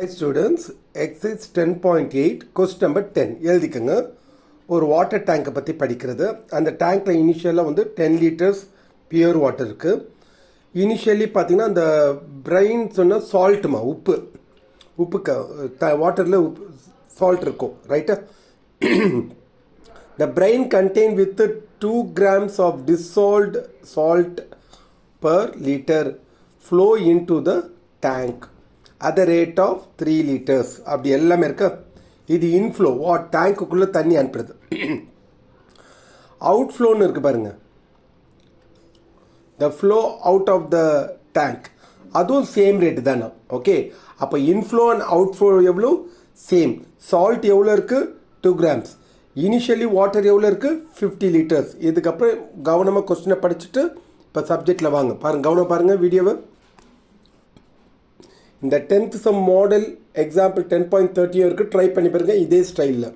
Hi students, exercise 10.8 question number 10 எழுதிக்கங்க. ஒரு water டேங்கை பற்றி படிக்கிறது. அந்த டேங்க்கில் இனிஷியலாக வந்து 10 liters பியூர் வாட்டர் இருக்குது. இனிஷியலி பார்த்தீங்கன்னா அந்த பிரைன் சொன்ன சால்ட்டுமா உப்பு வாட்டரில் சால்ட் இருக்கும் ரைட்டா. The brain contained with 2 grams of dissolved salt per liter flow into the tank at the rate of 3 liters. அப்படி எல்லாமே இருக்கா. இது இன்ஃப்ளோ டேங்க்குள்ளே தண்ணி அனுப்புறது. அவுட்ஃப்ளோன்னு இருக்கு பாருங்க, the flow out of the tank, அதுவும் சேம் ரேட்டு தானே. ஓகே, அப்போ இன்ஃப்ளோ அண்ட் அவுட்ஃப்ளோ எவ்வளோ சேம். சால்ட் எவ்வளோ இருக்குது 2 grams. இனிஷியலி வாட்டர் எவ்வளோ இருக்குது 50 liters. இதுக்கப்புறம் கவனமாக கொஸ்டினை படிச்சுட்டு இப்போ சப்ஜெக்டில் வாங்க பாருங்கள். கவனம் பாருங்கள் வீடியோவை. இந்த 10th சம் மாடல் எக்ஸாம்பிள் 10.30 இருக்குது, ட்ரை பண்ணி பாருங்க இதே ஸ்டைலில்.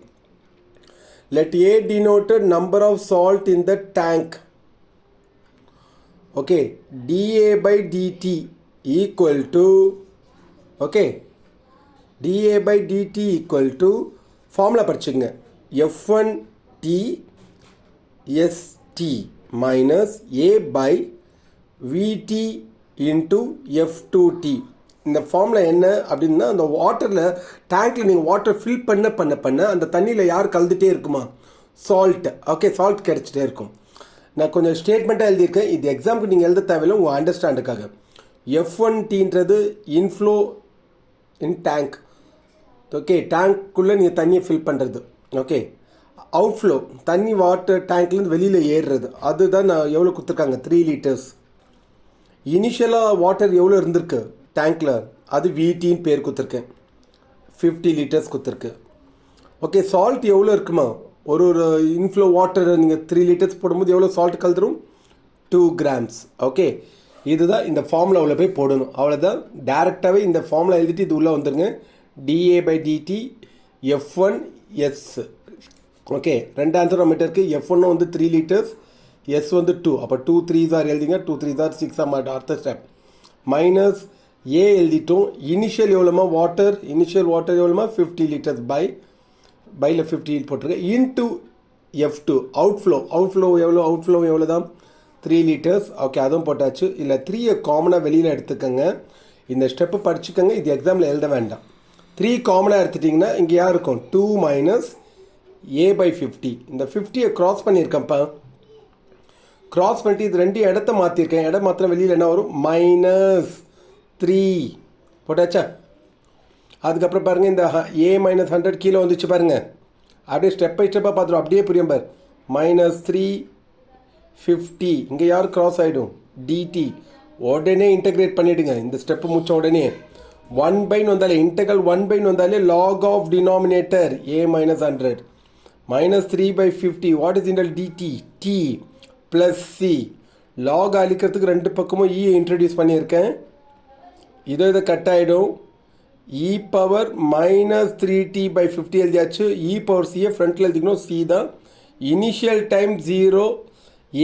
Let A denoted number of salt in the tank. Okay, dA by dt equal to okay dA by dt equal to formula படிச்சுங்க, F1T ST minus A by VT into F2T. இந்த ஃபார்மில் என்ன அப்படின்னா, அந்த வாட்டரில் டேங்க்கில் நீங்கள் வாட்டர் ஃபில் பண்ண அந்த தண்ணியில் யார் கலந்துகிட்டே இருக்குமா, சால்ட்டு. ஓகே, சால்ட் கிடச்சிட்டே இருக்கும். நான் கொஞ்சம் ஸ்டேட்மெண்ட்டாக எழுதியிருக்கேன், இது எக்ஸாமுக்கு நீங்கள் எழுத தேவையில்லை, உங்கள் அண்டர்ஸ்டாண்டுக்காக. F1Tன்றது இன்ஃப்ளோ இன் டேங்க். ஓகே, டேங்க்குள்ளே நீங்கள் தண்ணியை ஃபில் பண்ணுறது. ஓகே, அவுட்ஃப்ளோ தண்ணி வாட்டர் டேங்க்லேருந்து வெளியில் ஏறுறது, அதுதான் நான் எவ்வளோ கொடுத்துருக்காங்க 3 liters. இனிஷியலாக வாட்டர் எவ்வளோ இருந்திருக்கு டேங்க்கில், அது VTன்னு பேர் கொடுத்துருக்கேன், 50 liters கொடுத்துருக்கு. ஓகே, சால்ட் எவ்வளோ இருக்குமா, ஒரு இன்ஃப்ளோ வாட்டர் நீங்கள் 3 liters போடும்போது எவ்வளோ சால்ட் கலந்துரும் 2 grams. ஓகே, இதுதான் இந்த ஃபார்முலா உள்ள போய் போடணும், அவ்வளோதான். டேரெக்டாகவே இந்த ஃபார்முலா எழுதிட்டு இது உள்ளே வந்துருங்க. dA by dt F1S. Okay, ரெண்டு ஆன்சர் நம்மகிட்ட இருக்குது. F1 வந்து 3 liters, S வந்து 2. அப்போ 2 3s எழுதிங்க, 2 3s 6 அடுத்த ஸ்டெப். மைனஸ் ஏ எழுதிட்டோம். இனிஷியல் எவ்வளோமா வாட்டர், இனிஷியல் வாட்டர் எவ்வளோமா 50 liters பையில் 50 போட்டிருக்கேன் இன்ட்டு F2. அவுட்ஃப்ளோ எவ்வளோ தான் 3 liters. ஓகே, அதுவும் போட்டாச்சு. இல்லை 3 காமனாக வெளியில் எடுத்துக்கோங்க. இந்த ஸ்டெப்பு படிச்சுக்கோங்க, இது எக்ஸாமில் எழுத வேண்டாம். 3 காமனாக எடுத்துட்டிங்கன்னா இங்கே யார் இருக்கும் 2 மைனஸ் A by 50. இந்த 50 க்ராஸ் பண்ணியிருக்கேன்ப்பா, க்ராஸ் பண்ணிட்டு இது ரெண்டு இடத்த மாற்றிருக்கேன். இடம் மாத்திரம் வெளியில் என்ன வரும் -3 போட்டாச்சா. அதுக்கப்புறம் பாருங்கள், இந்த A minus 100 கீழே வந்துச்சு பாருங்கள். அப்படியே ஸ்டெப் பை ஸ்டெப்பாக பார்த்துரும், அப்படியே புரியும் பார். -350 இங்கே யார் க்ராஸ் ஆகிடும் dt. உடனே இன்டகிரேட் பண்ணிவிடுங்க. இந்த ஸ்டெப்பு முடிச்ச உடனே 1/ன்னு வந்தாலே இன்டெக்ரல் 1/ன்னு வந்தாலே log of denominator A minus 100 -3/50. What is integral dt t plus C. Log அழிக்கிறதுக்கு ரெண்டு பக்கமும் இ இன்ட்ரடியூஸ் பண்ணியிருக்கேன். இதை கட் ஆகிடும். இ பவர் -3t/50 எழுதியாச்சு. இ பவர் சியை ஃப்ரண்ட்டில் எழுதிக்கணும், சி தான். இனிஷியல் டைம் 0,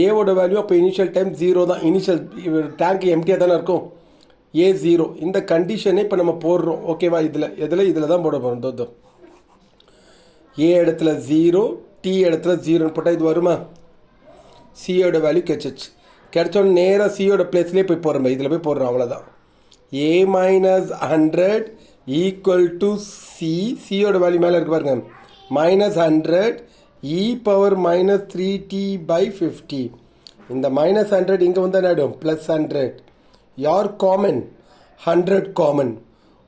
ஏவோட வேல்யூ அப்போ இனிஷியல் டைம் 0 தான். இனிஷியல் டேங்க் எம்டியாக தானே இருக்கும், ஏ 0. இந்த கண்டிஷனை இப்போ நம்ம போடுறோம். ஓகேவா, இதில் தான் போட போகிறோம். தோதோ ஏ இடத்துல 0, டி இடத்துல 0 போட்டால் இது வருமா, சியோட வேல்யூ கிடைச்சோன்னு நேராக சியோட பிளேஸ்லேயே போய் போடுறோம். இதில் போய் போடுறோம், அவ்வளோதான். A minus 100 equal to C. சியோட வேல்யூ மேலே இருக்கு பாருங்க, -100 இ பவர் -3t/50. இந்த -100 இங்கே வந்து என்ன ஆகிடும் +100. யார் காமன் 100 காமன்.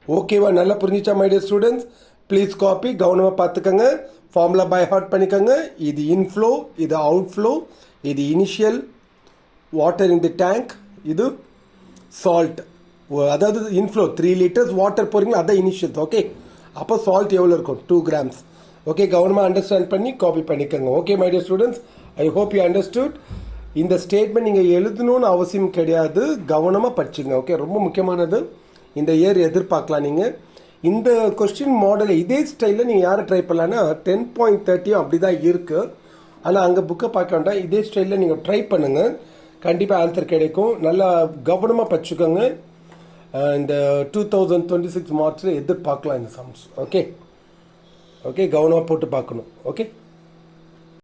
ஓகேவா, நல்லா புரிஞ்சிச்சா my dear students? Please copy, கவனமாக பார்த்துக்கோங்க. ஃபார்முலா பை ஹார்ட் பண்ணிக்கோங்க. இது இன்ஃப்ளோ, இது அவுட்ஃப்ளோ, இது initial water in the tank, இது சால்ட். அதாவது இன்ஃப்ளோ 3 liters வாட்டர் போகிறீங்களா, அதான் இனிஷியல். ஓகே, அப்போ சால்ட் எவ்வளோ இருக்கும் 2 grams. ஓகே, கவனமாக அண்டர்ஸ்டாண்ட் பண்ணி காப்பி பண்ணிக்கோங்க. Okay my dear students, I hope you understood. இந்த ஸ்டேட்மெண்ட் நீங்கள் எழுதணும்னு அவசியம் கிடையாது, கவனமாக படிச்சுங்க. ஓகே, ரொம்ப முக்கியமானது. இந்த இயர் எதிர்பார்க்கலாம் நீங்கள். இந்த கொஸ்டின் மாடலை இதே ஸ்டைலில் நீங்கள் யாரை ட்ரை பண்ணலான்னா 10.30 அப்படி தான் இருக்குது. ஆனால் அங்கே புக்கை பார்க்க வேண்டாம், இதே ஸ்டைலில் நீங்கள் ட்ரை பண்ணுங்கள், கண்டிப்பாக ஆன்சர் கிடைக்கும். நல்லா கவனமாக படிச்சுக்கோங்க. இந்த 2026 மார்ச்சில் எதிர்பார்க்கலாம் இந்த சம்ஸ். ஓகே, ஓகே, கவனமாக போட்டு பார்க்கணும். ஓகே.